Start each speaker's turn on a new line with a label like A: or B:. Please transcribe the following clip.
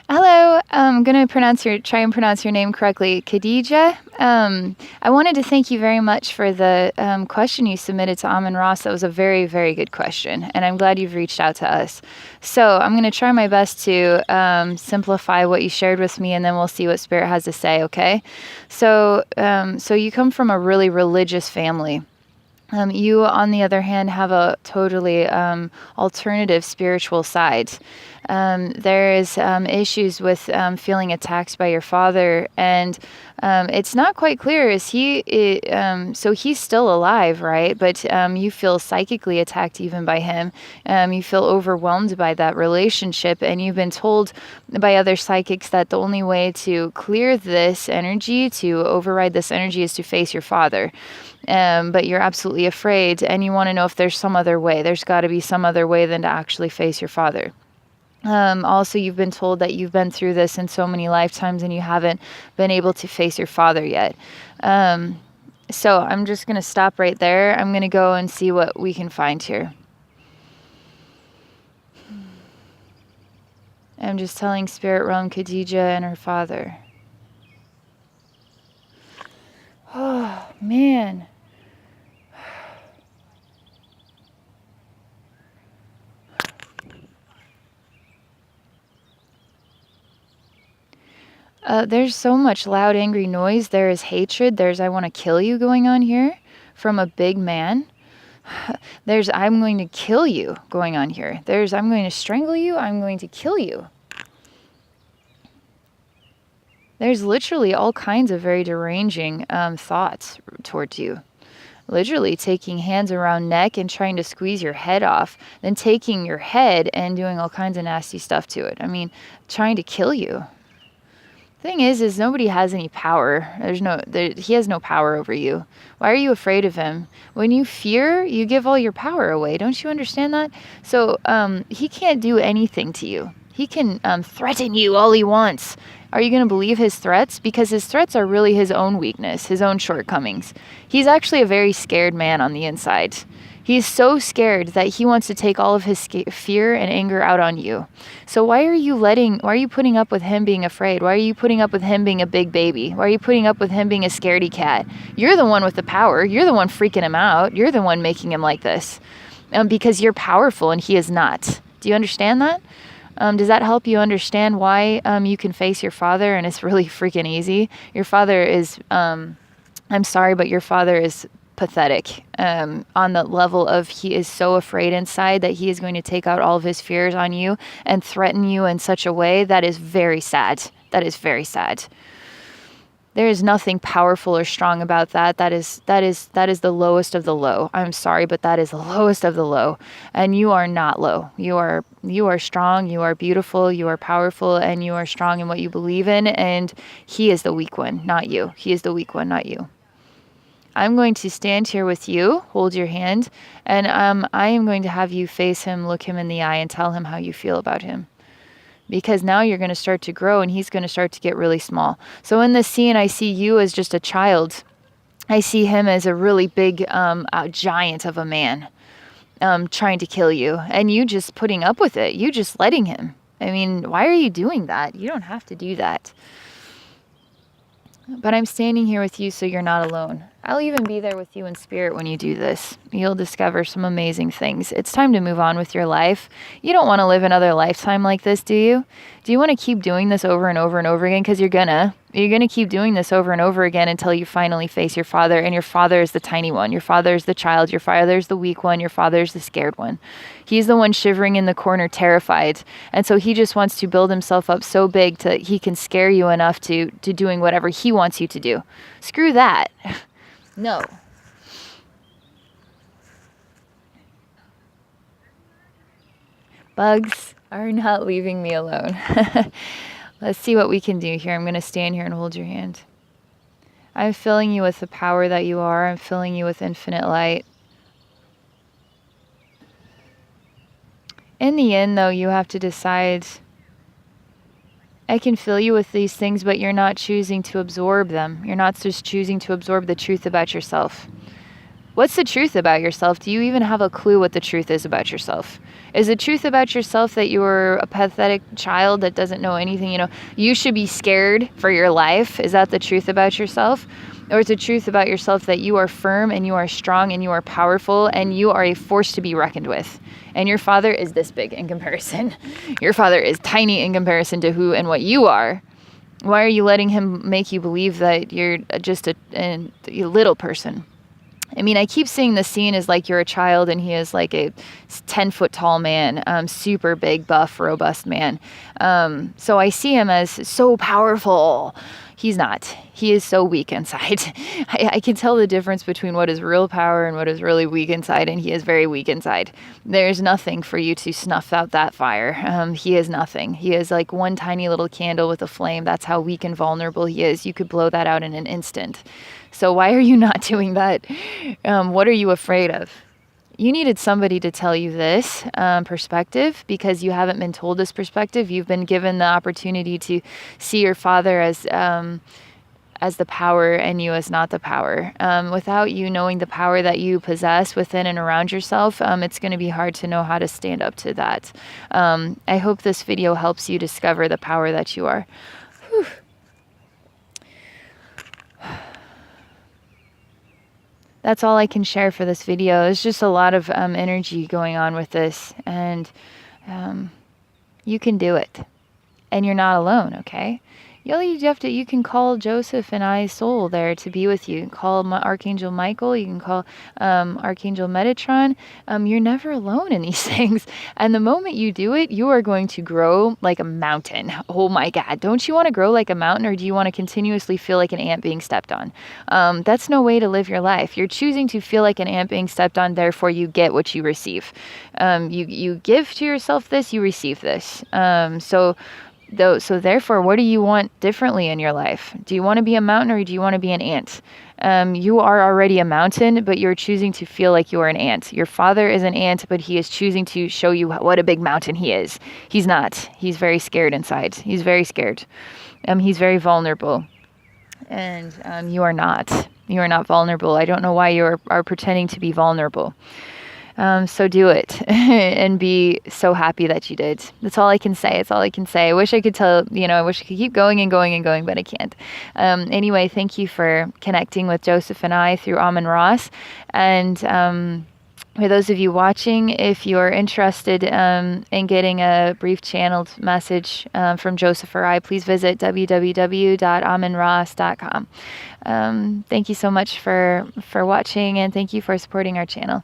A: Hello, I'm gonna try and pronounce your name correctly, Khadija. I wanted to thank you very much for the question you submitted to Amon Ros. That was a very, very good question, and I'm glad you've reached out to us. So I'm gonna try my best to simplify what you shared with me, and then we'll see what Spirit has to say. Okay? So you come from a really religious family. You, on the other hand, have a totally alternative spiritual side. There is issues with feeling attacked by your father, and it's not quite clear. So he's still alive, right? But you feel psychically attacked even by him. You feel overwhelmed by that relationship, and you've been told by other psychics that the only way to clear this energy, to override this energy, is to face your father. But you're absolutely afraid, and you want to know if there's some other way. There's got to be some other way than to actually face your father. Also, you've been told that you've been through this in so many lifetimes and you haven't been able to face your father yet. So I'm just going to stop right there. I'm going to go and see what we can find here. I'm just telling Spirit Realm Khadija and her father. Oh, man. There's so much loud, angry noise. There is hatred. There's I want to kill you going on here from a big man. There's I'm going to kill you going on here. There's I'm going to strangle you. I'm going to kill you. There's literally all kinds of very deranging thoughts towards you. Literally taking hands around neck and trying to squeeze your head off, then taking your head and doing all kinds of nasty stuff to it. I mean, trying to kill you. Thing is nobody has any power. He has no power over you. Why are you afraid of him? When you fear, you give all your power away. Don't you understand that? So he can't do anything to you. He can threaten you all he wants. Are you going to believe his threats? Because his threats are really his own weakness, his own shortcomings. He's actually a very scared man on the inside. He's so scared that he wants to take all of his fear and anger out on you. So why are you putting up with him being afraid? Why are you putting up with him being a big baby? Why are you putting up with him being a scaredy cat? You're the one with the power. You're the one freaking him out. You're the one making him like this. Because you're powerful and he is not. Do you understand that? Does that help you understand why you can face your father and it's really freaking easy? Your father is, I'm sorry, but your father is pathetic on the level of he is so afraid inside that he is going to take out all of his fears on you and threaten you in such a way that is very sad. That is very sad. There is nothing powerful or strong about that. That is the lowest of the low. I'm sorry, but that is the lowest of the low. And you are not low. You are strong, you are beautiful, you are powerful, and you are strong in what you believe in, and he is the weak one, not you. He is the weak one, not you. I'm going to stand here with you, hold your hand, and I am going to have you face him, look him in the eye, and tell him how you feel about him. Because now you're going to start to grow and he's going to start to get really small. So in this scene, I see you as just a child. I see him as a really big a giant of a man trying to kill you. And you just putting up with it. You just letting him. I mean, why are you doing that? You don't have to do that. But I'm standing here with you so you're not alone. I'll even be there with you in spirit when you do this. You'll discover some amazing things. It's time to move on with your life. You don't want to live another lifetime like this, do you? Do you want to keep doing this over and over and over again? Because you're gonna keep doing this over and over again until you finally face your father. And your father is the tiny one. Your father is the child. Your father is the weak one. Your father is the scared one. He's the one shivering in the corner, terrified. And so he just wants to build himself up so big that he can scare you enough to doing whatever he wants you to do. Screw that. No. Bugs are not leaving me alone. Let's see what we can do here. I'm going to stand here and hold your hand. I'm filling you with the power that you are. I'm filling you with infinite light. In the end, though, you have to decide. I can fill you with these things, but you're not choosing to absorb them. You're not just choosing to absorb the truth about yourself. What's the truth about yourself? Do you even have a clue what the truth is about yourself? Is the truth about yourself that you're a pathetic child that doesn't know anything? You should be scared for your life. Is that the truth about yourself? Or is the truth about yourself that you are firm and you are strong and you are powerful and you are a force to be reckoned with? And your father is this big in comparison. Your father is tiny in comparison to who and what you are. Why are you letting him make you believe that you're just a little person? I mean, I keep seeing the scene as like you're a child and he is like a 10-foot tall man, super big, buff, robust man. So I see him as so powerful. He's not. He is so weak inside. I can tell the difference between what is real power and what is really weak inside, and he is very weak inside. There's nothing for you to snuff out that fire. He is nothing. He is like one tiny little candle with a flame. That's how weak and vulnerable he is. You could blow that out in an instant. So why are you not doing that? What are you afraid of? You needed somebody to tell you this perspective because you haven't been told this perspective. You've been given the opportunity to see your father as the power and you as not the power. Without you knowing the power that you possess within and around yourself, it's going to be hard to know how to stand up to that. I hope this video helps you discover the power that you are. Whew. That's all I can share for this video. There's just a lot of energy going on with this, and you can do it, and you're not alone. Okay, you can call Joseph and I's soul there to be with you. You can call Archangel Michael. You can call Archangel Metatron. You're never alone in these things. And the moment you do it, you are going to grow like a mountain. Oh my God. Don't you want to grow like a mountain, or do you want to continuously feel like an ant being stepped on? That's no way to live your life. You're choosing to feel like an ant being stepped on. Therefore, you get what you receive. You give to yourself this, you receive this. So therefore, what do you want differently in your life? Do you want to be a mountain, or do you want to be an ant? You are already a mountain, but you're choosing to feel like you are an ant. Your father is an ant, but he is choosing to show you what a big mountain he is. He's not. He's very scared inside. He's very scared. He's very vulnerable. And you are not. You are not vulnerable. I don't know why you are pretending to be vulnerable. So do it and be so happy that you did. That's all I can say. It's all I can say. I wish I could tell, I wish I could keep going and going and going, but I can't. Anyway, thank you for connecting with Joseph and I through Amon Ros. And for those of you watching, if you're interested in getting a brief channeled message from Joseph or I, please visit www.amonros.com. Thank you so much for watching, and thank you for supporting our channel.